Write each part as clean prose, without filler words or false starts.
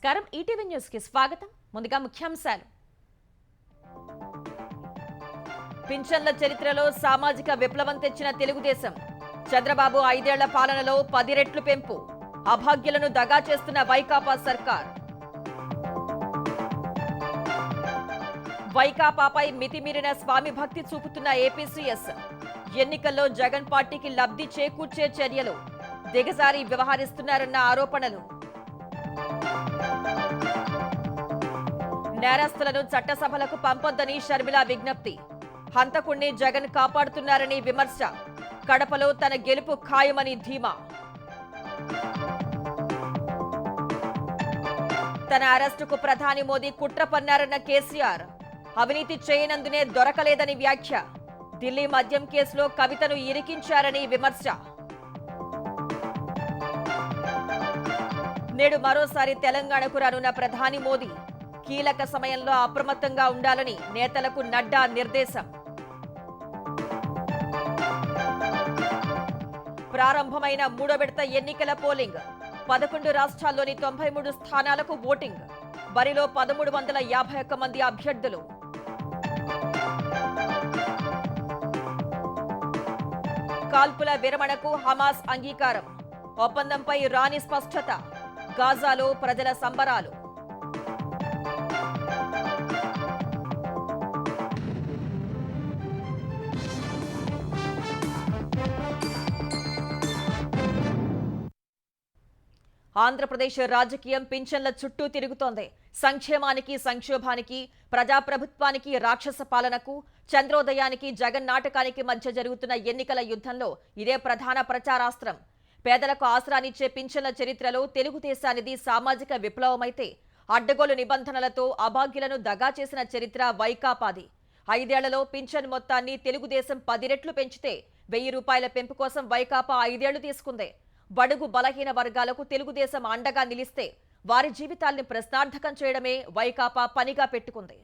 నమస్కారం ETV news కి స్వాగతం. ముందుగా ముఖ్యాంశాలు. పింఛన్ల చరిత్రలో సామాజిక విప్లవం తెచ్చిన తెలుగుదేశం. చంద్రబాబు 5 ఏళ్ల పాలనలో 10 రెట్లు పెంపు. అభాగ్యులను దగా చేస్తున్న వైకాపా సర్కార్. వైకాపాపై మితిమీరిన స్వామి భక్తి చూపుతున్న ఏపీసీఎస్. ఎన్నికల్లో జగన్ పార్టీకి లబ్ధి చేకూర్చే చర్యలు. దిగజారి వ్యవహరిస్తున్నారన్న ఆరోపణలు. నేరస్తులను చట్టసభలకు పంపొద్దని షర్మిల విజ్ఞప్తి. హంతకుణ్ణి జగన్ కాపాడుతున్నారని విమర్శ. కడపలో తన గెలుపు ఖాయమని ధీమా. తన అరెస్టుకు ప్రధాని మోదీ కుట్ర పన్నారన్న కేసీఆర్. అవినీతి చేయనందునే దొరకలేదని వ్యాఖ్య. ఢిల్లీ మద్యం కేసులో కవితను ఇరికించారని విమర్శ. నేడు మరోసారి తెలంగాణకు రానున్న ప్రధాని మోదీ. కీలక సమయంలో అప్రమత్తంగా ఉండాలని నేతలకు నడ్డా నిర్దేశం. ప్రారంభమైన 3వ విడత ఎన్నికల పోలింగ్. 11 రాష్ట్రాల్లోని 93 స్థానాలకు ఓటింగ్. బరిలో 1351 మంది అభ్యర్థులు. కాల్పుల విరమణకు హమాస్ అంగీకారం. ఒప్పందంపై రాని స్పష్టత. గాజాలో ప్రజల సంబరాలు. ఆంధ్రప్రదేశ్ రాజకీయం పింఛన్ల చుట్టూ తిరుగుతోంది. సంక్షేమానికి, సంక్షోభానికి, ప్రజాప్రభుత్వానికి, రాక్షస పాలనకు, చంద్రోదయానికి, జగన్ నాటకానికి మధ్య జరుగుతున్న ఎన్నికల యుద్ధంలో ఇదే ప్రధాన ప్రచారాస్త్రం. పేదలకు ఆసరానిచ్చే పింఛన్ల చరిత్రలో తెలుగుదేశానిది సామాజిక విప్లవమైతే, అడ్డగోలు నిబంధనలతో అభాగ్యులను దగా చేసిన చరిత్ర వైకాపాది. 5 ఏళ్లలో పింఛన్ మొత్తాన్ని తెలుగుదేశం 10 రెట్లు పెంచితే 1000 రూపాయల పెంపు కోసం వైకాపా 5 ఏళ్లు తీసుకుంది. బడుగు బలహీన వర్గాలకు తెలుగుదేశం అండగా నిలిస్తే వారి జీవితాల్ని ప్రశ్నార్థకం చేయడమే వైకాపా పనిగా పెట్టుకుంది.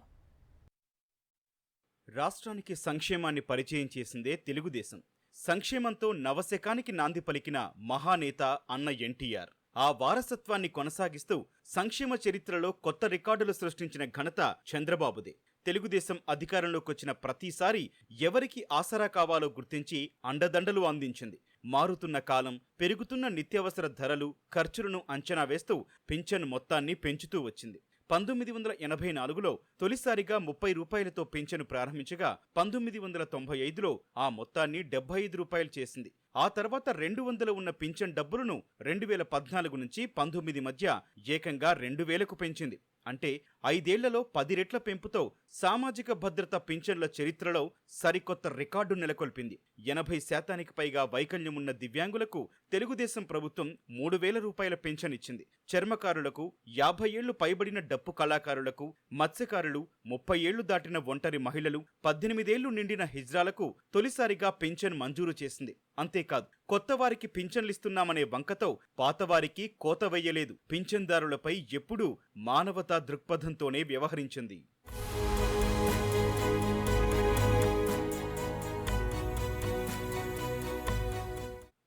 రాష్ట్రానికి సంక్షేమాన్ని పరిచయం చేసిందే తెలుగుదేశం. సంక్షేమంతో నవశకానికి నాంది పలికిన మహానేత అన్న ఎన్టీఆర్. ఆ వారసత్వాన్ని కొనసాగిస్తూ సంక్షేమ చరిత్రలో కొత్త రికార్డులు సృష్టించిన ఘనత చంద్రబాబుదే. తెలుగుదేశం అధికారంలోకొచ్చిన ప్రతిసారి ఎవరికి ఆసరా కావాలో గుర్తించి అండదండలు అందించింది. మారుతున్న కాలం, పెరుగుతున్న నిత్యావసర ధరలు, ఖర్చులను అంచనా వేస్తూ పింఛన్ మొత్తాన్ని పెంచుతూ వచ్చింది. 1984లో తొలిసారిగా 30 రూపాయలతో పింఛను ప్రారంభించగా 1995లో ఆ మొత్తాన్ని 75 రూపాయలు చేసింది. ఆ తర్వాత 200 ఉన్న పింఛన్ డబ్బులను 2014 నుంచి 19 మధ్య ఏకంగా 2000కు పెంచింది. అంటే 5 ఏళ్లలో 10 రెట్ల పెంపుతో సామాజిక భద్రత పింఛన్ల చరిత్రలో సరికొత్త రికార్డు నెలకొల్పింది. 80% పైగా వైకల్యమున్న దివ్యాంగులకు తెలుగుదేశం ప్రభుత్వం 3000 రూపాయల పెన్షన్ ఇచ్చింది. చర్మకారులకు, 50 ఏళ్లు పైబడిన డప్పు కళాకారులకు, మత్స్యకారులు, 30 ఏళ్లు దాటిన ఒంటరి మహిళలు, 18 ఏళ్లు నిండిన హిజ్రాలకు తొలిసారిగా పెన్షన్ మంజూరు చేసింది. అంతేకాదు, కొత్త వారికి పింఛన్లిస్తున్నామనే వంకతో పాతవారికి కోత వెయ్యలేదు. పింఛన్దారులపై ఎప్పుడూ మానవతా దృక్పథంతోనే వ్యవహరించింది.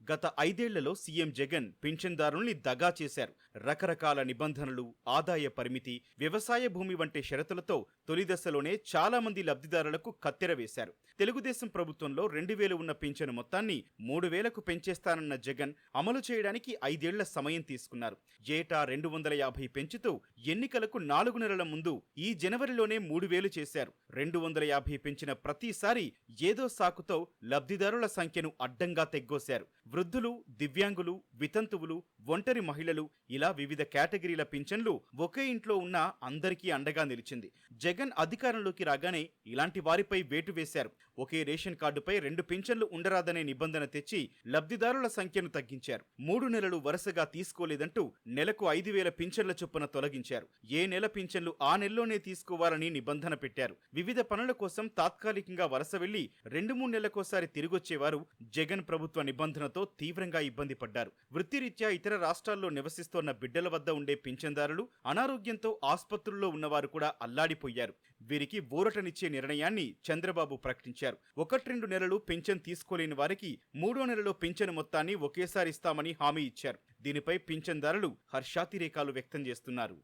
గత 5 ఏళ్లలో సీఎం జగన్ పింఛన్దారుల్ని దగా చేశారు. రకరకాల నిబంధనలు, ఆదాయ పరిమితి, వ్యవసాయ భూమి వంటి షరతులతో తొలిదశలోనే చాలా మంది లబ్ధిదారులకు కత్తెర వేశారు. తెలుగుదేశం ప్రభుత్వంలో 2000 ఉన్న పింఛను మొత్తాన్ని 3000కు పెంచేస్తానన్న జగన్ అమలు చేయడానికి 5 ఏళ్ల సమయం తీసుకున్నారు. ఏటా 250 పెంచుతూ ఎన్నికలకు 4 నెలల ముందు ఈ జనవరిలోనే 3000 చేశారు. 250 పెంచిన ప్రతిసారి ఏదో సాకుతో లబ్ధిదారుల సంఖ్యను అడ్డంగా తెగ్గోశారు. వృద్ధులు, దివ్యాంగులు, వితంతువులు, ఒంటరి మహిళలు ఇలా వివిధ కేటగిరీల పింఛన్లు ఒకే ఇంట్లో ఉన్న అందరికీ అండగా నిలిచింది. జగన్ అధికారంలోకి రాగానే ఇలాంటి వారిపై వేటు వేశారు. ఒకే రేషన్ కార్డుపై 2 పింఛన్లు ఉండరాదనే నిబంధన తెచ్చి లబ్ధిదారుల సంఖ్యను తగ్గించారు. 3 నెలలు వరుసగా తీసుకోలేదంటూ నెలకు 5000 పింఛన్ల చొప్పున తొలగించారు. ఏ నెల పింఛన్లు ఆ నెలలోనే తీసుకోవాలని నిబంధన పెట్టారు. వివిధ పనుల కోసం తాత్కాలికంగా వలస వెళ్లి 2-3 నెలలకోసారి తిరిగొచ్చేవారు జగన్ ప్రభుత్వ నిబంధనతో తీవ్రంగా ఇబ్బంది పడ్డారు. వృత్తిరీత్యా ఇతర రాష్ట్రాల్లో నివసిస్తోన్న బిడ్డల వద్ద ఉండే పింఛన్దారులు, అనారోగ్యంతో ఆస్పత్రుల్లో ఉన్నవారు కూడా అల్లాడిపోయారు. వీరికి ఊరటనిచ్చే నిర్ణయాన్ని చంద్రబాబు ప్రకటించారు. 1-2 నెలలు పింఛన్ తీసుకోలేని వారికి 3వ నెలలో పింఛను మొత్తాన్ని ఒకేసారి ఇస్తామని హామీ ఇచ్చారు. దీనిపై పింఛన్దారులు హర్షాతిరేకాలు వ్యక్తం చేస్తున్నారు.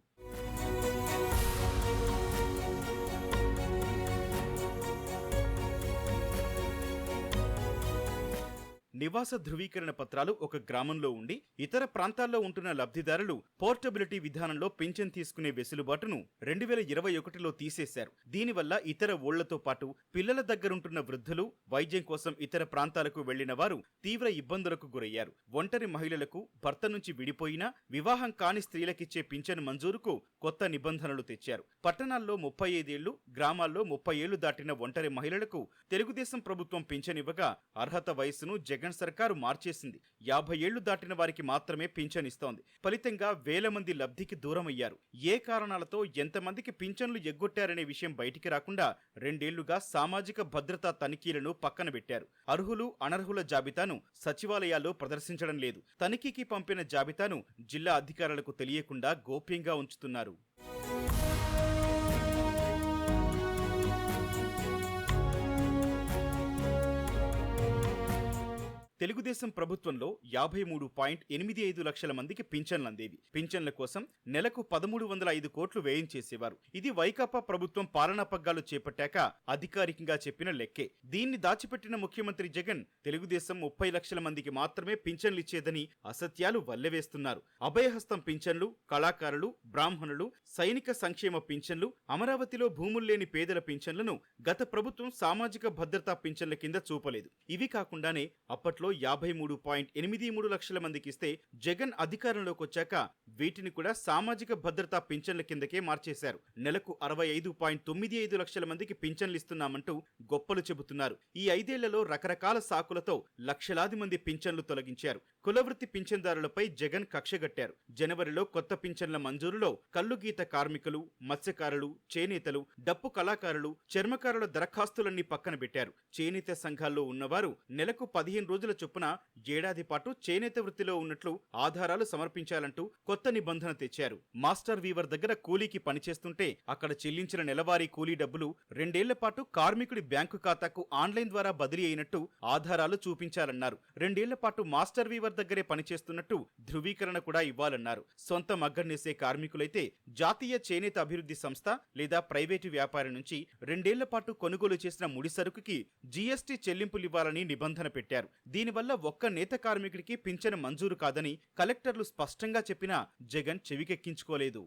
నివాస ధృవీకరణ పత్రాలు ఒక గ్రామంలో ఉండి ఇతర ప్రాంతాల్లో ఉంటున్న లబ్ధిదారులు పోర్టబిలిటీ విధానంలో పింఛన్ తీసుకునే వెసులుబాటును 2021లో తీసేశారు. దీనివల్ల ఇతర ఊళ్లతో పాటు పిల్లల దగ్గరుంటున్న వృద్ధులు, వైద్యం కోసం ఇతర ప్రాంతాలకు వెళ్లిన వారు తీవ్ర ఇబ్బందులకు గురయ్యారు. ఒంటరి మహిళలకు, భర్త నుంచి విడిపోయినా వివాహం కాని స్త్రీలకిచ్చే పింఛన్ మంజూరుకు కొత్త నిబంధనలు తెచ్చారు. పట్టణాల్లో 35 ఏళ్లు, గ్రామాల్లో 30 ఏళ్లు దాటిన ఒంటరి మహిళలకు తెలుగుదేశం ప్రభుత్వం పింఛన్ ఇవ్వగా అర్హత వయసును జగన్ సర్కారు మార్చేసింది. 50 ఏళ్లు దాటిన వారికి మాత్రమే పింఛన్ ఇస్తోంది. ఫలితంగా వేల మంది లబ్ధికి దూరమయ్యారు. ఏ కారణాలతో ఎంతమందికి పింఛన్లు ఎగ్గొట్టారనే విషయం బయటికి రాకుండా 2 ఏళ్లుగా సామాజిక భద్రతా తనిఖీలను పక్కన పెట్టారు. అర్హులు, అనర్హుల జాబితాను సచివాలయాల్లో ప్రదర్శించడం లేదు. తనిఖీకి పంపిన జాబితాను జిల్లా అధికారులకు తెలియకుండా గోప్యంగా ఉంచుతున్నారు. తెలుగుదేశం ప్రభుత్వంలో 53.85 లక్షల మందికి పింఛన్లు అందేవి. పింఛన్ల కోసం నెలకు 1305 కోట్లు వ్యయం చేసేవారు. ఇది వైకాపా ప్రభుత్వం పాలనా పగ్గాలు చేపట్టాక అధికారికంగా చెప్పిన లెక్కే. దీన్ని దాచిపెట్టిన ముఖ్యమంత్రి జగన్ తెలుగుదేశం 30 లక్షల మందికి మాత్రమే పింఛన్లు ఇచ్చేదని అసత్యాలు వల్లెవేస్తున్నారు. అభయహస్తం పింఛన్లు, కళాకారులు, బ్రాహ్మణులు, సైనిక సంక్షేమ పింఛన్లు, అమరావతిలో భూముల్లేని పేదల పింఛన్లను గత ప్రభుత్వం సామాజిక భద్రతా పింఛన్ల కింద చూపలేదు. ఇవి కాకుండానే అప్పట్లో 53.83 లక్షల మందికి ఇస్తే జగన్ అధికారంలోకి వచ్చాక వీటిని కూడా సామాజిక భద్రతా పింఛన్ల కిందకే మార్చేశారు. నెలకు 65.95 లక్షల మందికి పింఛన్లు ఇస్తున్నామంటూ గొప్పలు చెబుతున్నారు. ఈ 5 ఏళ్లలో రకరకాల సాకులతో లక్షలాది మంది పింఛన్లు తొలగించారు. కులవృత్తి పింఛన్దారులపై జగన్ కక్షగట్టారు. జనవరిలో కొత్త పింఛన్ల మంజూరులో కల్లుగీత కార్మికులు, మత్స్యకారులు, చేనేతలు, డప్పు కళాకారులు, చర్మకారుల దరఖాస్తులన్నీ పక్కన పెట్టారు. చేనేత సంఘాల్లో ఉన్నవారు నెలకు 15 రోజుల చొప్పున ఏడాది పాటు చేనేత వృత్తిలో ఉన్నట్లు ఆధారాలు సమర్పించాలంటూ కొత్త నిబంధన తెచ్చారు. మాస్టర్ వీవర్ దగ్గర కూలీకి పనిచేస్తుంటే అక్కడ చెల్లించిన నెలవారీ కూలీ డబ్బులు 2 ఏళ్ల పాటు కార్మికుడి బ్యాంకు ఖాతాకు ఆన్లైన్ ద్వారా బదిలీ అయినట్టు ఆధారాలు చూపించాలన్నారు. 2 ఏళ్ల పాటు మాస్టర్ వీవర్ దగ్గరే పనిచేస్తున్నట్టు ధృవీకరణ కూడా ఇవ్వాలన్నారు. సొంత మగ్గన్నేసే కార్మికులైతే జాతీయ చేనేత అభివృద్ధి సంస్థ లేదా ప్రైవేటు వ్యాపారి నుంచి 2 ఏళ్ల పాటు కొనుగోలు చేసిన ముడి సరుకుకి జీఎస్టీ చెల్లింపులివ్వాలని నిబంధన పెట్టారు. దీనివల్ల ఒక్క నేత కార్మికుడికి పింఛను మంజూరు కాదని కలెక్టర్లు స్పష్టంగా చెప్పినా జగన్ చెవికెక్కించుకోలేదు.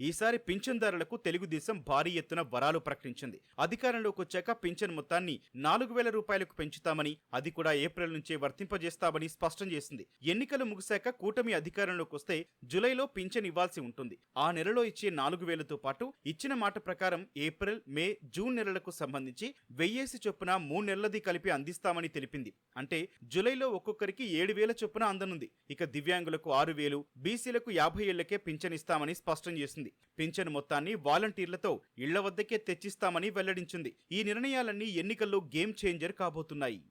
ఈసారి పింఛన్దారులకు తెలుగుదేశం భారీ ఎత్తున వరాలు ప్రకటించింది. అధికారంలోకి వచ్చాక పింఛన్ మొత్తాన్ని 4000 రూపాయలకు పెంచుతామని, అది కూడా ఏప్రిల్ నుంచే వర్తింపజేస్తామని స్పష్టం చేసింది. ఎన్నికలు ముగిశాక కూటమి అధికారంలోకి వస్తే జూలైలో పింఛన్ ఇవ్వాల్సి ఉంటుంది. ఆ నెలలో ఇచ్చే 4000తో పాటు ఇచ్చిన మాట ప్రకారం ఏప్రిల్, మే, జూన్ నెలలకు సంబంధించి 1000 చొప్పున 3 నెలలది కలిపి అందిస్తామని తెలిపింది. అంటే జూలైలో ఒక్కొక్కరికి 7000 చొప్పున అందనుంది. ఇక దివ్యాంగులకు 6000, బీసీలకు 50 ఏళ్లకే పింఛన్ ఇస్తామని స్పష్టం చేసింది. పింఛన్ మొత్తాన్ని వాలంటీర్లతో ఇళ్ల వద్దకే తెచ్చిస్తామని వెల్లడించింది. ఈ నిర్ణయాలన్నీ ఎన్నికల్లో గేమ్ చేంజర్ కాబోతున్నాయి.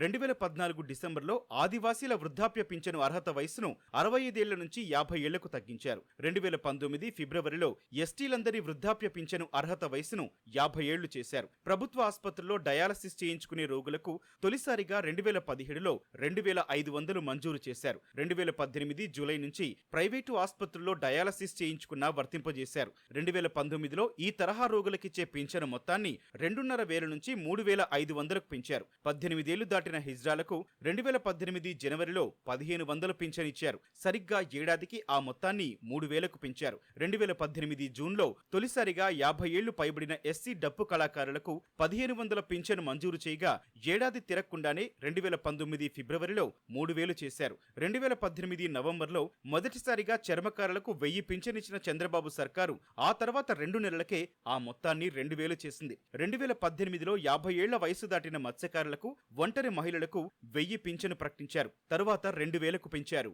2014 డిసెంబర్లో ఆదివాసీల వృద్ధాప్య పింఛను అర్హత వయసును 65 ఏళ్ల నుంచి 50 ఏళ్లకు తగ్గించారు. 2019 ఫిబ్రవరిలో ఎస్టీలందరి వృద్ధాప్య పింఛను అర్హత వయసును 50 ఏళ్లు చేశారు. ప్రభుత్వ ఆసుపత్రుల్లో డయాలసిస్ చేయించుకునే రోగులకు తొలిసారిగా 2017లో 2500 మంజూరు చేశారు. 2018 జూలై నుంచి ప్రైవేటు ఆసుపత్రుల్లో డయాలసిస్ చేయించుకున్నా వర్తింపజేశారు. 2019లో ఈ తరహా రోగులకిచ్చే పింఛను మొత్తాన్ని 2500 నుంచి 3500కు పెంచారు. 18 ఏళ్లు దాటిన హిజ్రాలకు 2018 జనవరిలో 1500 పింఛన్ ఇచ్చారు. సరిగ్గా ఏడాదికి ఆ మొత్తాన్ని 3000కు పెంచారు. 2018 జూన్లో తొలిసారిగా 50 ఏళ్లు పైబడిన ఎస్సీ డప్పు కళాకారులకు 1500 పింఛను మంజూరు చేయగా ఏడాది తిరగకుండానే 2019 ఫిబ్రవరిలో 3000 చేశారు. 2018 నవంబర్లో మొదటిసారిగా చర్మకారులకు 1000 పింఛనిచ్చిన చంద్రబాబు సర్కారు ఆ తర్వాత 2 నెలలకే ఆ మొత్తాన్ని 2000 చేసింది. 2018లో 50 ఏళ్ల వయసు దాటిన మత్స్యకారులకు, ఒంటరి మహిళలకు 1000 పింఛను ప్రకటించారు. తరువాత 2000కు పెంచారు.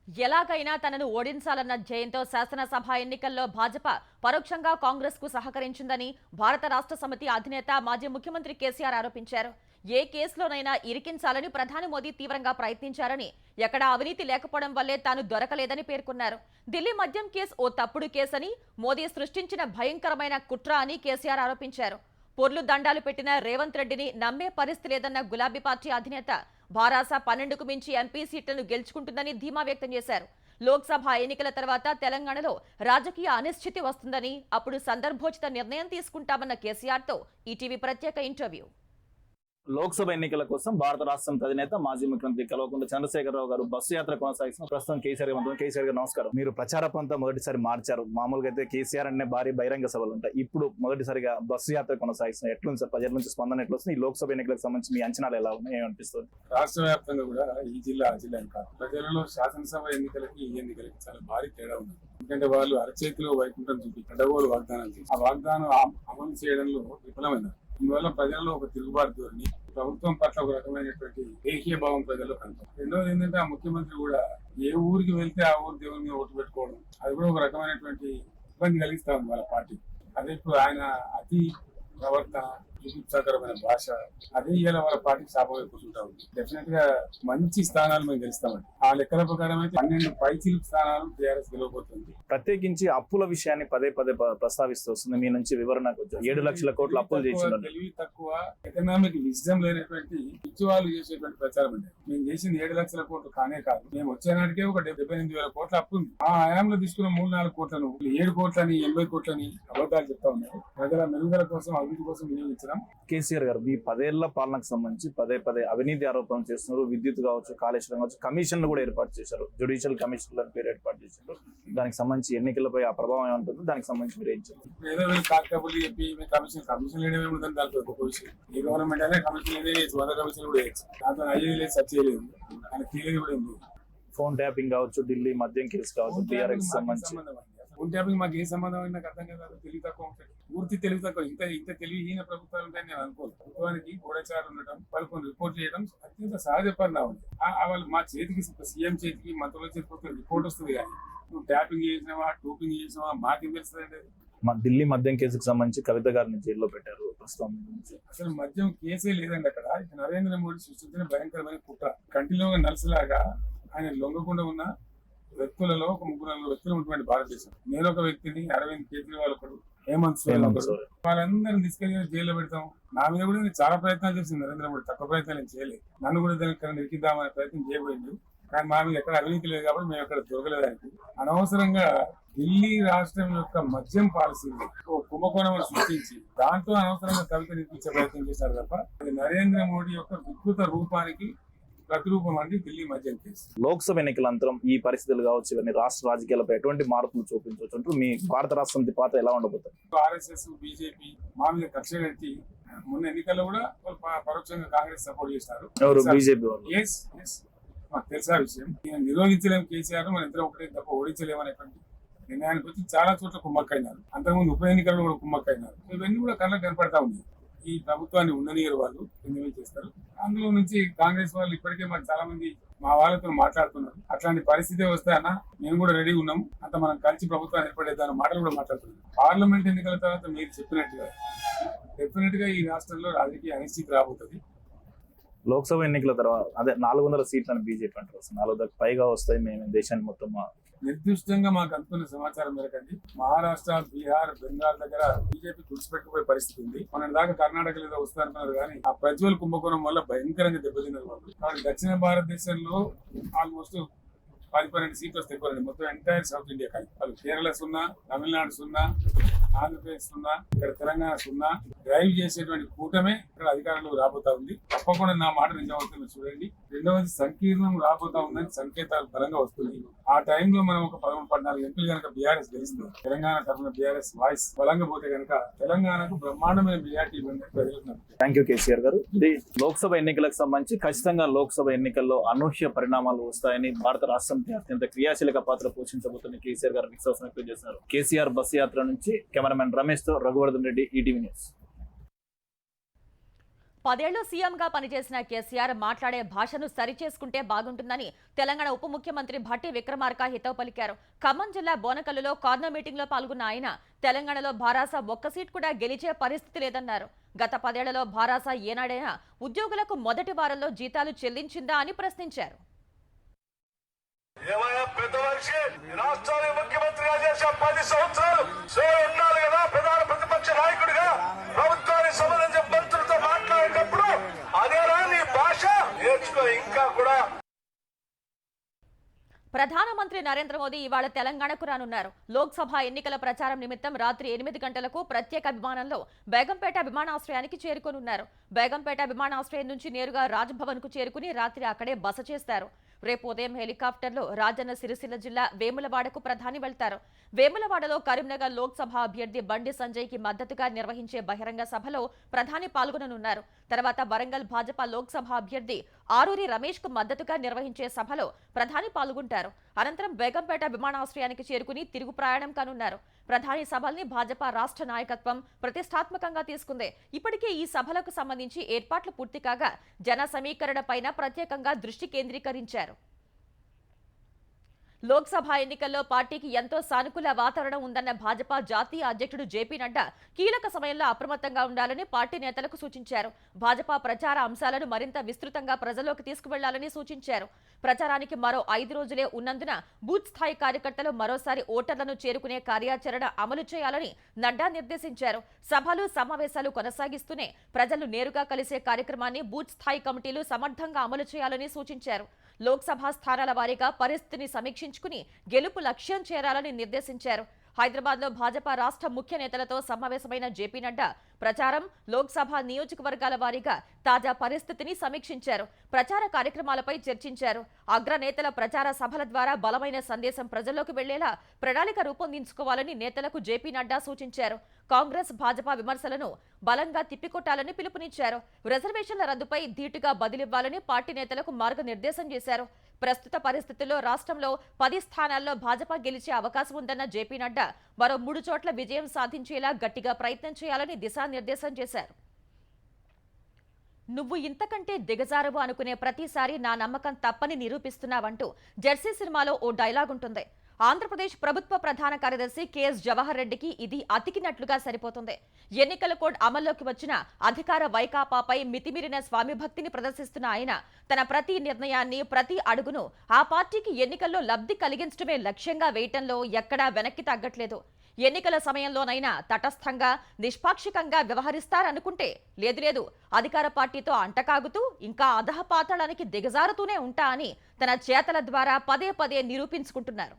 ఎలాగైనా తనను ఓడించాలన్న ధ్యేయంతో శాసనసభ ఎన్నికల్లో భాజపా పరోక్షంగా కాంగ్రెస్ కు సహకరించిందని భారత రాష్ట్ర సమితి అధినేత మాజీ ముఖ్యమంత్రి కేసీఆర్ ఆరోపించారు. ఏ కేసులోనైనా ఇరికించాలని ప్రధాని మోదీ తీవ్రంగా ప్రయత్నించారని, ఎక్కడా అవినీతి లేకపోవడం వల్లే తాను దొరకలేదని పేర్కొన్నారు. ఢిల్లీ మద్యం కేసు ఓ తప్పుడు కేసని, మోదీ సృష్టించిన భయంకరమైన కుట్ర అని కేసీఆర్ ఆరోపించారు. పొర్లు దండాలు పెట్టిన రేవంత్ రెడ్డిని నమ్మే పరిస్థితి లేదన్న గులాబీ పార్టీ అధినేత భారాస 12కు మించి ఎంపీ సీట్లను గెలుచుకుంటుందని ధీమా వ్యక్తం చేశారు. లోక్సభ ఎన్నికల తర్వాత తెలంగాణలో రాజకీయ అనిశ్చితి వస్తుందని, అప్పుడు సందర్భోచిత నిర్ణయం తీసుకుంటామన్న కేసీఆర్తో ఈటీవీ ప్రత్యేక ఇంటర్వ్యూ. లోక్సభ ఎన్నికల కోసం భారత రాష్ట్రం అధినేత మాజీ ముఖ్యమంత్రి కల్వకుంట్ల చంద్రశేఖరరావు గారు బస్సు యాత్ర కొనసాగిస్తున్న ప్రస్తుతం కేసీఆర్ కేసీఆర్ గారు నమస్కారం. మీరు ప్రచార పంతా మొదటిసారి మార్చారు. మామూలుగా అయితే కేసీఆర్ అనే భారీ బహిరంగ సభలు ఉంటాయి. ఇప్పుడు మొదటిసారిగా బస్సు యాత్ర కొనసాగిస్తున్నారు. ఎట్లుంది సార్? ప్రజల నుంచి స్పందన ఎట్లా వస్తుంది? ఈ లోక్సభ ఎన్నికలకు సంబంధించి మీ అంచనాలు ఎలా ఉన్నాయి? ఏమనిపిస్తుంది? రాష్ట్ర వ్యాప్తంగా కూడా ఈ జిల్లా ఆ జిల్లా కాదు, ప్రజలలో శాసనసభ ఎన్నికలకి ఈ ఎన్నికలకి చాలా భారీ తేడా ఉంది. ఎందుకంటే వాళ్ళు అరచేతిలో వైకుంఠం చూపి అడ్డగోలు వాగ్దానాలు చేసి ఆ వాగ్దానం అమలు చేయడంలో విఫలమైనారు. దీనివల్ల ప్రజల్లో ఒక తిరుగుబాటు ధోరణి, ప్రభుత్వం పట్ల ఒక రకమైనటువంటి ఏకీయ భావం ప్రజల్లో కనపడుతుంది. రెండోది ఏంటంటే ఆ ముఖ్యమంత్రి కూడా ఏ ఊరికి వెళ్తే ఆ ఊరు దేవుని మీద ఓటు పెట్టుకోవడం, అది కూడా ఒక రకమైనటువంటి ఇబ్బంది కలిగిస్తా ఉంది వాళ్ళ పార్టీ. అదే ఇప్పుడు ఆయన అతి ప్రవర్తన, జుగుప్సాకరమైన భాష, అదే ఇవాళ వాళ్ళ పార్టీకి శాపం కూర్చుంటా ఉంది. డెఫినెట్ గా మంచి స్థానాలు మేము గెలుస్తామండి. ఆ లెక్కల ప్రకారం అయితే 12 పైచిలుపు స్థానాలు టీఆర్ఎస్ గెలవబోతుంది. ప్రత్యేకించి అప్పుల విషయాన్ని పదే పదే ప్రస్తావిస్తూ వస్తుంది. మీ నుంచి వివరణ 7 లక్షల కోట్ల అప్పులు చేసింది. తెలివి తక్కువ, ఎకనామిక్ విజ్డమ్ లేనటువంటి పిచ్చివాళ్ళు చేసేటువంటి ప్రచారం అండి. మేము చేసింది 7 లక్షల కోట్లు కానే కాదు. మేము వచ్చే నాటికే ఒక 78,000 కోట్ల అప్పు ఉంది. ఆ హయాంలో తీసుకున్న 3-4 కోట్లను 7 కోట్లని 80 కోట్లని అబద్ధాలు చెప్తా ఉన్నారు. ప్రజల మెరుగుదల కోసం, అభివృద్ధి కోసం వినియోగించడం. కేసీఆర్ గారు ఈ 10 ఏళ్ల పాలనకు సంబంధించి పదే పదే అవినీతి ఆరోపణలు చేస్తున్నారు. విద్యుత్ కావచ్చు, కాళేశ్వరం కావచ్చు, కమిషన్లు కూడా ఏర్పాటు చేశారు. జ్యుడిషియల్ కమిషన్ల పేరు ఏర్పాటు చేశారు. దానికి సంబంధించి ఎన్నికలపై ఆ ప్రభావం ఏముంటుంది? దానికి సంబంధించి మీరు ఏం చేయాలి? ఏదో వీళ్ళు కాకబుల్లి చెప్పి కమిషన్ లేదేముందని దాంట్లో ఒక విషయం. ఏ గవర్నమెంట్ అయినా కమిషన్ లేదే చేయొచ్చు, 100 కమిషన్ కూడా చేయొచ్చు. దాంతో అయ్యేది లేదు, సచ్ చేయలేదు, ఆయన తీరేది కూడా ఉంది. ఫోన్ ట్యాపింగ్ కావచ్చు, ఢిల్లీ మద్యం కేసు కావచ్చు, టీఆర్ఎస్ సంబంధించి ఫోన్ ట్యాపింగ్ మాకు ఏ సంబంధం అయినా నాకు అర్థం కదా. తెలివి తక్కువ ఉంటుంది, పూర్తి తెలివి తక్కువ. ఇంత తెలివిహీన ప్రభుత్వాలు ఉంటాయని నేను అనుకోను. ప్రభుత్వానికి గూఢచారులు ఉండటం, వాళ్ళు కొన్ని రిపోర్ట్ చేయడం అత్యంత సహజ పరిణామం. వాళ్ళు మా చేతికి, సీఎం చేతికి, మంత్రుల చేతికి రిపోర్ట్ వస్తుంది. కానీ నువ్వు ట్యాపింగ్ చేసినావా, టూపింగ్ చేసినావా మాకేం తెలుస్తుంది? ఢిల్లీ మద్యం కేసుకు సంబంధించి కవిత గారిని జైల్లో పెట్టారు ప్రస్తుతం. అసలు మద్యం కేసే లేదండి అక్కడ. నరేంద్ర మోడీ సృష్టించిన భయంకరమైన కుట్ర. కంటిలో నలుసులాగా ఆయన లొంగకుండా ఉన్న వ్యక్తులలో ఒక 3-4 వ్యక్తులు ఉన్నటువంటి భారతదేశం. నేను ఒక వ్యక్తిని, అరవింద్ కేజ్రీవాల్ ఒకడు, హేమంత్ సోరెన్ ఒకడు, వాళ్ళందరినీ తీసుకెళ్లి జైల్లో పెడతాం. నా మీద కూడా నేను చాలా ప్రయత్నాలు చేసింది నరేంద్ర మోడీ. తక్కువ ప్రయత్నాలు నేను చేయలేదు. నన్ను కూడా దానికి నిరికిద్దామనే ప్రయత్నం చేయబోయింది. కానీ మా మీద ఎక్కడ అవినీతి లేదు కాబట్టి మేము ఎక్కడ దొరకలేదానికి. అనవసరంగా ఢిల్లీ రాష్ట్రం యొక్క మద్యం పాలసీని ఓ కుంభకోణం సృష్టించి దాంతో అనవసరంగా కవిత నిర్మించే ప్రయత్నం చేశారు తప్ప అది నరేంద్ర మోడీ యొక్క వికృత రూపానికి ప్రతిరూపం అండి ఢిల్లీ మద్యం కేసు. లోక్సభ ఎన్నికల అనంతరం ఈ పరిస్థితులు కావచ్చు, ఇవన్నీ రాష్ట్ర రాజకీయాలపై ఎటువంటి మార్పులు చూపించవచ్చు? మీ భారత రాష్ట్ర సమితి పాత్ర ఎలా ఉండబోతుంది? ఆర్ఎస్ఎస్, బీజేపీ మా మీద కక్ష కట్టి మొన్న ఎన్నికల్లో కూడా వాళ్ళు పరోక్షంగా కాంగ్రెస్ సపోర్ట్ చేస్తారు. బీజేపీ మాకు తెలుసా విషయం. నిరోధించలేము కేసీఆర్, మన ఇద్దరు ఒకటే తప్ప ఓడించలేము అనేటువంటి నిర్ణయానికి వచ్చి చాలా చోట్ల కుమ్మక్కైనారు. అంతకుముందు ఉప ఎన్నికల్లో కూడా కుమ్మక్కైనారు. ఇవన్నీ కూడా కళ్ళకు కనపడతా ఉంది. ఈ ప్రభుత్వాన్ని ఉండనీయరు వాళ్ళు, ఎన్ని చేస్తారు. అందులో నుంచి కాంగ్రెస్ వాళ్ళు ఇప్పటికే మరి చాలా మంది మా వాళ్ళతో మాట్లాడుతున్నారు. అట్లాంటి పరిస్థితి వస్తే అన్న మేము కూడా రెడీ ఉన్నాం, అంత మనం కలిసి ప్రభుత్వాన్ని ఏర్పడేద్దాం మాటలు కూడా మాట్లాడుతున్నాం. పార్లమెంట్ ఎన్నికల తర్వాత మీరు చెప్పినట్టుగా డెఫినెట్ గా ఈ రాష్ట్రంలో రాజకీయ అనిశ్చితి రాబోతుంది. లోక్సభ ఎన్నికల తర్వాత అదే 400 సీట్లను బీజేపీ అంటారు. 400 పైగా వస్తాయి. మేము దేశాన్ని మొత్తం నిర్దిష్టంగా మాకు అనుకున్న సమాచారం మేరకండి మహారాష్ట్ర, బీహార్, బెంగాల్ దగ్గర బీజేపీ తుడిచిపెట్టుకుపోయే పరిస్థితి ఉంది. మన దాకా కర్ణాటక ఏదో వస్తారనుకున్నారు కానీ ఆ ప్రజ్వల్ కుంభకోణం వల్ల భయంకరంగా దెబ్బతిన్నారు వాళ్ళు. కాబట్టి దక్షిణ భారతదేశంలో ఆల్మోస్ట్ 10-12 సీట్లు వస్తాయి. మొత్తం ఎంటైర్ సౌత్ ఇండియా కానీ వాళ్ళు కేరళ 0, తమిళనాడు 0, ఆంధ్రప్రదేశ్ 0, ఇక్కడ తెలంగాణ 0 డ్రైవ్ చేసేటువంటి కూటమే ఇక్కడ అధికారంలో రాబోతా ఉంది. తప్పకుండా నా మాట నిజమవుతుంది చూడండి. రెండవది సంకీర్ణం రాబోతా ఉందని సంకేతాలు బలంగా వస్తుంది. ఆ టైంలో మనం ఒక 13-14 ఎంపీలు కనుక బీఆర్ఎస్ గెలిస్తుంది, తెలంగాణ తరఫున బీఆర్ఎస్ వాయిస్ బలంగా పోతే కనుక తెలంగాణకు బ్రహ్మాండమైన మెజార్టీ ఇవ్వండి ప్రజలు. థ్యాంక్ యూ కేసీఆర్ గారు. ఇది లోక్సభ ఎన్నికలకు సంబంధించి ఖచ్చితంగా లోక్సభ ఎన్నికల్లో అనూహ్య పరిణామాలు వస్తాయని భారత రాష్ట్రం అత్యంత క్రియాశీలక పాత్ర పోషించబోతున్న కేసీఆర్ గారు విశ్వాసం వ్యక్తం చేస్తున్నారు. కేసీఆర్ బస్సు యాత్ర నుంచి కెమెరామెన్ రమేష్ తో రఘువర్ధన్ రెడ్డి, ఈటీవీ న్యూస్. 10 ఏళ్లు సీఎంగా పనిచేసిన కేసీఆర్ మాట్లాడే భాషను సరిచేసుకుంటే బాగుంటుందని తెలంగాణ ఉప ముఖ్యమంత్రి భట్టి విక్రమార్క హితవు పలికారు. ఖమ్మం జిల్లా బోనకల్లులో కార్నర్ మీటింగ్ లో పాల్గొన్న ఆయన తెలంగాణలో భారాస ఒక్క సీట్ కూడా గెలిచే పరిస్థితి లేదన్నారు. గత 10 ఏళ్లలో భారాస ఏనాడైనా ఉద్యోగులకు మొదటి వారంలో జీతాలు చెల్లించిందా అని ప్రశ్నించారు. రాష్ట్రానికి ముఖ్యమంత్రిగా చేసే 10 సంవత్సరాలు ఉన్నారు కదా, ప్రధాన ప్రతిపక్ష నాయకుడిగా ప్రభుత్వానికి సంబంధించిన మంత్రులతో మాట్లాడేటప్పుడు అదేనా నీ భాష నేర్చుకో. ఇంకా కూడా ప్రధానమంత్రి నరేంద్ర మోదీ ఇవాళ తెలంగాణకు రానున్నారు. లోక్సభ ఎన్నికల ప్రచారం నిమిత్తం రాత్రి 8 గంటలకు ప్రత్యేక విమానంలో బేగంపేట విమానాశ్రయానికి చేరుకోనున్నారు. బేగంపేట విమానాశ్రయం నుంచి నేరుగా రాజ్భవన్ కు చేరుకుని రాత్రి అక్కడే బస చేస్తారు. రేపు ఉదయం హెలికాప్టర్లో రాజన్న సిరిసిల్ల జిల్లా వేములవాడకు ప్రధాని వెళ్తారు. వేములవాడలో కరీంనగర్ లోక్సభ అభ్యర్థి బండి సంజయ్ కి మద్దతుగా నిర్వహించే బహిరంగ సభలో ప్రధాని పాల్గొననున్నారు. తర్వాత వరంగల్ భాజపా లోక్సభ అభ్యర్థి ఆరూరి రమేష్ కు మద్దతుగా నిర్వహించే సభలో ప్రధాని పాల్గొంటారు. అనంతరం బేగంపేట విమానాశ్రయానికి చేరుకుని తిరుగు ప్రయాణం కానున్నారు. ప్రధాని సభల్ని భాజపా రాష్ట్ర నాయకత్వం ప్రతిష్టాత్మకంగా తీసుకుంది. ఇప్పటికే ఈ సభలకు సంబంధించి ఏర్పాట్లు పూర్తి కాగా జన సమీకరణ పైన ప్రత్యేకంగా దృష్టి కేంద్రీకరించారు. లోక్సభ ఎన్నికల్లో పార్టీకి ఎంతో సానుకూల వాతావరణం ఉందన్న భాజపా జాతీయ అధ్యక్షుడు జేపీ నడ్డా కీలక సమయంలో అప్రమత్తంగా ఉండాలని పార్టీ నేతలకు సూచించారు. భాజపా ప్రచార అంశాలను మరింత విస్తృతంగా ప్రజల్లోకి తీసుకువెళ్లాలని సూచించారు. ప్రచారానికి మరో 5 రోజులే ఉన్నందున బూత్ స్థాయి కార్యకర్తలు మరోసారి ఓటర్లను చేరుకునే కార్యాచరణ అమలు చేయాలని నడ్డా నిర్దేశించారు. సభలు సమావేశాలు కొనసాగిస్తూనే ప్రజలు నేరుగా కలిసే కార్యక్రమాన్ని బూత్ స్థాయి కమిటీలు సమర్థంగా అమలు చేయాలని సూచించారు. లోక్సభ స్థానాల వారీగా పరిస్థితిని సమీక్షించుకుని గెలుపు లక్ష్యం చేరాలని నిర్దేశించారు. హైదరాబాద్ లో భాజపా రాష్ట్ర ముఖ్య నేతలతో సమావేశమైన జేపీ నడ్డా ప్రచారం, లోక్సభ నియోజకవర్గాల వారీగా తాజా పరిస్థితిని సమీక్షించారు. ప్రచార కార్యక్రమాలపై చర్చించారు. అగ్రనేతల ప్రచార సభల ద్వారా బలమైన సందేశం ప్రజల్లోకి వెళ్లేలా ప్రణాళిక రూపొందించుకోవాలని నేతలకు జేపీ నడ్డా సూచించారు. కాంగ్రెస్, భాజపా విమర్శలను బలంగా తిప్పికొట్టాలని పిలుపునిచ్చారు. రిజర్వేషన్ల రద్దుపై ధీటుగా బదిలివ్వాలని పార్టీ నేతలకు మార్గనిర్దేశం చేశారు. ప్రస్తుత పరిస్థితుల్లో రాష్ట్రంలో 10 స్థానాల్లో భాజపా గెలిచే అవకాశం ఉందన్న జేపీ నడ్డా మరో 3 చోట్ల విజయం సాధించేలా గట్టిగా ప్రయత్నం చేయాలని దిశానిర్దేశం చేశారు. నువ్వు ఇంతకంటే దిగజారువు అనుకునే ప్రతిసారి నా నమ్మకం తప్పని నిరూపిస్తున్నావంటూ జెర్సీ సినిమాలో ఓ డైలాగ్ ఉంటుంది. ఆంధ్రప్రదేశ్ ప్రభుత్వ ప్రధాన కార్యదర్శి కెఎస్ జవహర్ రెడ్డికి ఇది అతికినట్లుగా సరిపోతుంది. ఎన్నికల కోడ్ అమల్లోకి వచ్చిన అధికార వైకాపాపై మితిమీరిన స్వామి భక్తిని ప్రదర్శిస్తున్న ఆయన తన ప్రతి నిర్ణయాన్ని, ప్రతి అడుగును ఆ పార్టీకి ఎన్నికల్లో లబ్ధి కలిగించడమే లక్ష్యంగా వేయటంలో ఎక్కడా వెనక్కి తగ్గట్లేదు. ఎన్నికల సమయంలోనైనా తటస్థంగా, నిష్పాక్షికంగా వ్యవహరిస్తారనుకుంటే లేదు అధికార పార్టీతో అంటకాగుతూ ఇంకా అధఃపాతాళానికి దిగజారుతూనే ఉంటా అని తన చేతల ద్వారా పదే నిరూపించుకుంటున్నారు.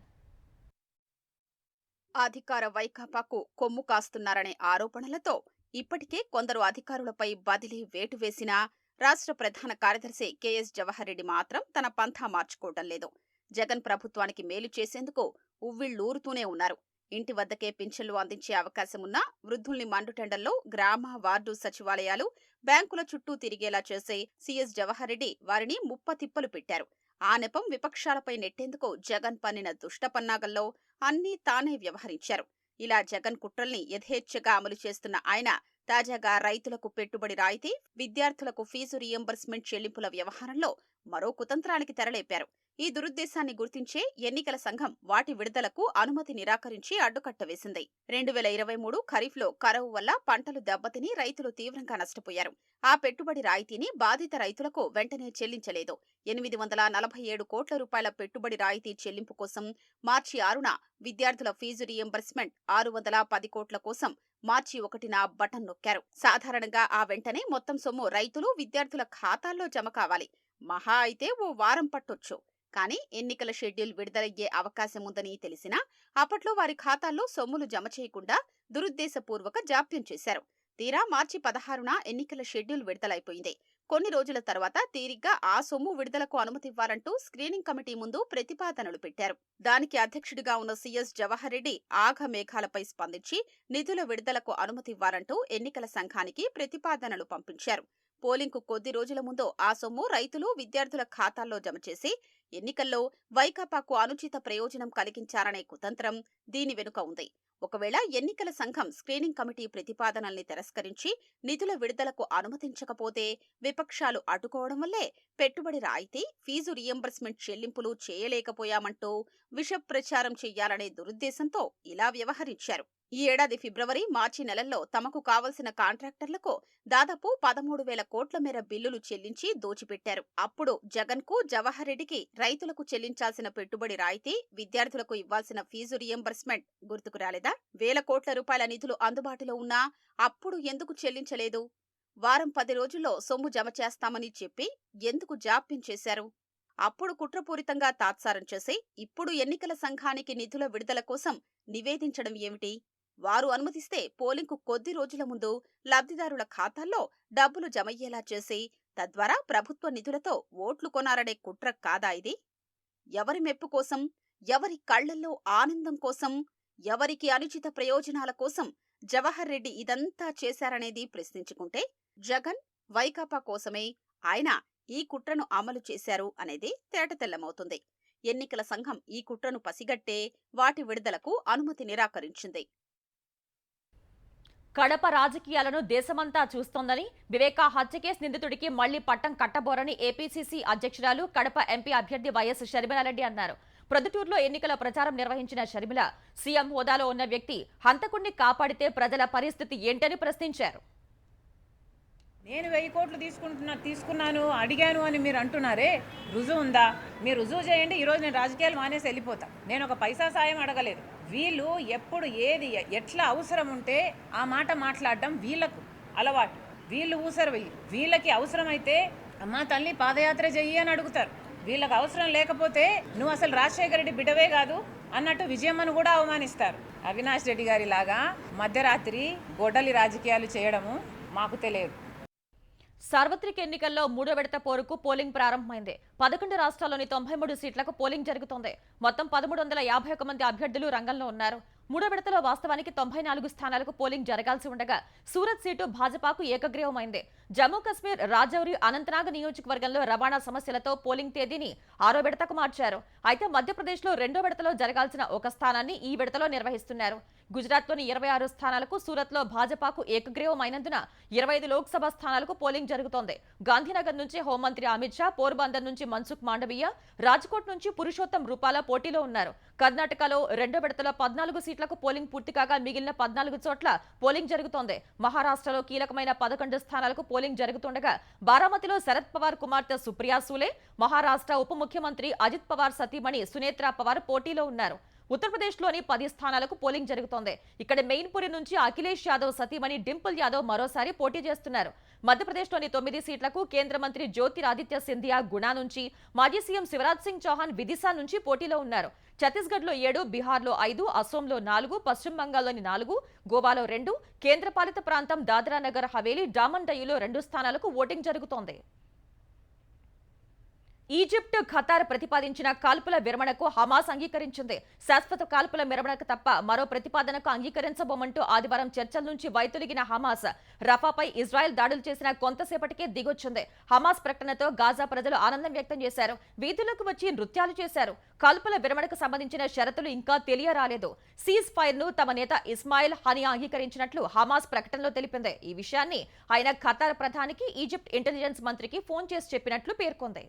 అధికార వైకాపాకు కొమ్ము కాస్తున్నారనే ఆరోపణలతో ఇప్పటికే కొందరు అధికారులపై బదిలీ వేటు వేసినా రాష్ట్ర ప్రధాన కార్యదర్శి కెఎస్ జవహర్ రెడ్డి మాత్రం తన పంథా మార్చుకోవటం లేదు. జగన్ ప్రభుత్వానికి మేలు చేసేందుకు ఉవ్విళ్లూరుతూనే ఉన్నారు. ఇంటి వద్దకే పింఛన్లు అందించే అవకాశమున్నా వృద్ధుల్ని మండుటెండల్లో గ్రామ, వార్డు సచివాలయాలు, బ్యాంకుల చుట్టూ తిరిగేలా చేసే సీఎస్ జవహర్ రెడ్డి వారిని ముప్పతిప్పలు పెట్టారు. ఆ నెపం విపక్షాలపై నెట్టేందుకు జగన్ పన్నిన దుష్టపన్నాగంలో అన్నీ తానే వ్యవహరించారు. ఇలా జగన్ కుట్రల్ని యథేచ్ఛగా అమలు చేస్తున్న ఆయన తాజాగా రైతులకు పెట్టుబడి రాయితీ, విద్యార్థులకు ఫీజు రీయింబర్స్మెంట్ చెల్లింపుల వ్యవహారంలో మరో కుతంత్రానికి తెరలేపారు. ఈ దురుద్దేశాన్ని గుర్తించే ఎన్నికల సంఘం వాటి విడుదలకు అనుమతి నిరాకరించి అడ్డుకట్ట వేసింది. 2023 ఖరీఫ్లో కరువు వల్ల పంటలు దెబ్బతిని రైతులు తీవ్రంగా నష్టపోయారు. ఆ పెట్టుబడి రాయితీని బాధిత రైతులకు వెంటనే చెల్లించలేదు. 847 కోట్ల రూపాయల పెట్టుబడి రాయితీ చెల్లింపు కోసం మార్చి 6న, విద్యార్థుల ఫీజు రీయింబర్స్మెంట్ 610 కోట్ల కోసం మార్చి 1న బటన్ నొక్కారు. సాధారణంగా ఆ వెంటనే మొత్తం సొమ్ము రైతులు, విద్యార్థుల ఖాతాల్లో జమ కావాలి. మహా అయితే ఓ వారం పట్టొచ్చు. కానీ ఎన్నికల షెడ్యూల్ విడుదలయ్యే అవకాశముందని తెలిసినా అప్పట్లో వారి ఖాతాల్లో సొమ్ములు జమ చేయకుండా దురుద్దేశపూర్వక జాప్యం చేశారు. తీరా మార్చి 16న ఎన్నికల షెడ్యూల్ విడుదలైపోయింది. కొన్ని రోజుల తర్వాత తీరిగ్గా ఆ సొమ్ము విడుదలకు అనుమతివ్వాలంటూ స్క్రీనింగ్ కమిటీ ముందు ప్రతిపాదనలు పెట్టారు. దానికి అధ్యక్షుడిగా ఉన్న సీఎస్ జవహర్ రెడ్డి ఆఘమేఘాలపై స్పందించి నిధుల విడుదలకు అనుమతివ్వాలంటూ ఎన్నికల సంఘానికి ప్రతిపాదనలు పంపించారు. పోలింగ్కు కొద్ది రోజుల ముందు ఆ సొమ్ము రైతులు, విద్యార్థుల ఖాతాల్లో జమ చేసి ఎన్నికల్లో వైకాపాకు అనుచిత ప్రయోజనం కలిగించారనే కుతంత్రం దీని వెనుక ఉంది. ఒకవేళ ఎన్నికల సంఘం స్క్రీనింగ్ కమిటీ ప్రతిపాదనల్ని తిరస్కరించి నిధుల విడుదలకు అనుమతించకపోతే విపక్షాలు అడ్డుకోవడం వల్లే పెట్టుబడి రాయితీ, ఫీజు రియంబర్స్మెంట్ చెల్లింపులు చేయలేకపోయామంటూ విష ప్రచారం చెయ్యాలనే దురుద్దేశంతో ఇలా వ్యవహరించారు. ఈ ఏడాది ఫిబ్రవరి, మార్చి నెలల్లో తమకు కావలసిన కాంట్రాక్టర్లకు దాదాపు 13,000 కోట్ల మేర బిల్లులు చెల్లించి దోచిపెట్టారు. అప్పుడు జగన్ కు, జవహర్ రెడ్డికి రైతులకు చెల్లించాల్సిన పెట్టుబడి రాయితీ, విద్యార్థులకు ఇవ్వాల్సిన ఫీజు రియంబర్స్మెంట్ గుర్తుకు రాలేదా? 1,000 కోట్ల రూపాయల నిధులు అందుబాటులో ఉన్నా అప్పుడు ఎందుకు చెల్లించలేదు? వారం 10 రోజుల్లో సొమ్ము జమ చేస్తామని చెప్పి ఎందుకు జాప్యం చేశారు? అప్పుడు కుట్రపూరితంగా తాత్సారం చేసి ఇప్పుడు ఎన్నికల సంఘానికి నిధుల విడుదల కోసం నివేదించడం ఏమిటి? వారు అనుమతిస్తే పోలింగ్కు కొద్ది రోజుల ముందు లబ్ధిదారుల ఖాతాల్లో డబ్బులు జమయ్యేలా చేసి తద్వారా ప్రభుత్వ నిధులతో ఓట్లు కొనారనే కుట్ర కాదా ఇది? ఎవరి మెప్పు కోసం, ఎవరి కళ్లల్లో ఆనందం కోసం, ఎవరికి అనుచిత ప్రయోజనాల కోసం జవహర్ రెడ్డి ఇదంతా చేశారనేది ప్రశ్నించుకుంటే జగన్, వైకాపా కోసమే ఆయన ఈ కుట్రను అమలు చేశారు అనేది తేటతెల్లమవుతుంది. ఎన్నికల సంఘం ఈ కుట్రను పసిగట్టే వాటి విడుదలకు అనుమతి నిరాకరించింది. కడప రాజకీయాలను దేశమంతా చూస్తోందని, వివేకా హత్య కేసు నిందితుడికి మళ్లీ పట్టం కట్టబోరని ఏపీసీసీ అధ్యక్షురాలు, కడప ఎంపీ అభ్యర్థి వైఎస్ షర్మిలారెడ్డి అన్నారు. ప్రొద్దుటూరులో ఎన్నికల ప్రచారం నిర్వహించిన షర్మిల, సీఎం హోదాలో ఉన్న వ్యక్తి హంతకుణ్ణి కాపాడితే ప్రజల పరిస్థితి ఏంటని ప్రశ్నించారు. నేను 1000 కోట్లు తీసుకున్నాను అడిగాను అని మీరు అంటున్నారే, రుజువు ఉందా? మీరు రుజువు చేయండి. ఈరోజు నేను రాజకీయాలు మానేసి వెళ్ళిపోతా. నేను ఒక పైసా సాయం అడగలేదు. వీళ్ళు ఎప్పుడు ఏది ఎట్లా అవసరం ఉంటే ఆ మాట మాట్లాడడం వీళ్ళకు అలవాటు. వీళ్ళు ఊసరు వెయ్యి. వీళ్ళకి అవసరమైతే అమ్మా తల్లి పాదయాత్ర చెయ్యి అని అడుగుతారు. వీళ్ళకి అవసరం లేకపోతే నువ్వు అసలు రాజశేఖర రెడ్డి బిడ్డవే కాదు అన్నట్టు విజయమ్మను కూడా అవమానిస్తారు. అవినాష్ రెడ్డి గారి లాగా మధ్యరాత్రి గొడ్డలి రాజకీయాలు చేయడము మాకు తెలియదు. సార్వత్రిక ఎన్నికల్లో 3వ విడత పోరుకు పోలింగ్ ప్రారంభమైంది. 11 రాష్ట్రాల్లోని 93 సీట్లకు పోలింగ్ జరుగుతోంది. మొత్తం 1351 మంది అభ్యర్థులు రంగంలో ఉన్నారు. 3వ విడతలో వాస్తవానికి 94 స్థానాలకు పోలింగ్ జరగాల్సి ఉండగా సూరత్ సీటు భాజపాకు ఏకగ్రీవమైంది. జమ్మూ కశ్మీర్ రాజౌరి, అనంతనాగ్ నియోజకవర్గంలో రవాణా సమస్యలతో పోలింగ్ తేదీని 6వ విడతకు మార్చారు. అయితే మధ్యప్రదేశ్లో 2వ విడతలో జరగాల్సిన ఒక స్థానాన్ని ఈ విడతలో నిర్వహిస్తున్నారు. గుజరాత్లోని 26 స్థానాలకు, సూరత్లో భాజపాకు ఏకగ్రీవమైనందున 25 లోక్సభ స్థానాలకు పోలింగ్ జరుగుతోంది. గాంధీనగర్ నుంచి హోంమంత్రి అమిత్ షా, పోర్బందర్ నుంచి మన్సుఖ్ మాండవీయ, రాజ్కోట్ నుంచి పురుషోత్తం రూపాల పోటీలో ఉన్నారు. కర్ణాటకలో 2వ విడతలో 14 సీట్లకు పోలింగ్ పూర్తి కాగా మిగిలిన 14 చోట్ల పోలింగ్ జరుగుతోంది. మహారాష్ట్రలో కీలకమైన 11 స్థానాలకు పోలింగ్ జరుగుతుండగా బారామతిలో శరద్ పవార్ కుమార్తె సుప్రియా సూలే, మహారాష్ట్ర ఉప ముఖ్యమంత్రి అజిత్ పవార్ సతీమణి సునేత్రా పవార్ పోటీలో ఉన్నారు. ఉత్తరప్రదేశ్లోని 10 స్థానాలకు పోలింగ్ జరుగుతోంది. ఇక్కడ మెయిన్పురి నుంచి అఖిలేష్ యాదవ్ సతీమణి డింపుల్ యాదవ్ మరోసారి పోటీ చేస్తున్నారు. మధ్యప్రదేశ్లోని 9 సీట్లకు కేంద్ర మంత్రి జ్యోతిరాదిత్య సింధియా గుణా నుంచి, మాజీ సీఎం శివరాజ్ సింగ్ చౌహాన్ విదిశా నుంచి పోటీలో ఉన్నారు. ఛత్తీస్గఢ్లో 7, బీహార్లో 5, అసోంలో 4, పశ్చిమ బంగాల్లోని 4, గోవాలో 2, కేంద్రపాలిత ప్రాంతం దాద్రా నగర్ హవేలీ, డామన్ డయ్యూలో 2 స్థానాలకు ఓటింగ్ జరుగుతోంది. ఈజిప్ట్, ఖతార్ ప్రతిపాదించిన కాల్పుల విరమణకు హమాస్ అంగీకరించింది. శాశ్వత కాల్పుల విరమణకు తప్ప మరో ప్రతిపాదనకు అంగీకరించబోమంటూ ఆదివారం చర్చల నుంచి వైతొలిగిన హమాస్ రఫాపై ఇజ్రాయెల్ దాడులు చేసిన కొంతసేపటికే దిగొచ్చింది. హమాస్ ప్రకటనతో గాజా ప్రజలు ఆనందం వ్యక్తం చేశారు. వీధులకు వచ్చి నృత్యాలు చేశారు. కాల్పుల విరమణకు సంబంధించిన షరతులు ఇంకా తెలియరాలేదు. సీజ్ ఫైర్ ను తమ నేత ఇస్మాయిల్ హనియా అంగీకరించినట్లు హమాస్ ప్రకటనలో తెలిపింది. ఈ విషయాన్ని ఆయన ఖతార్ ప్రధానికి, ఈజిప్ట్ ఇంటెలిజెన్స్ మంత్రికి ఫోన్ చేసి చెప్పినట్లు పేర్కొంది.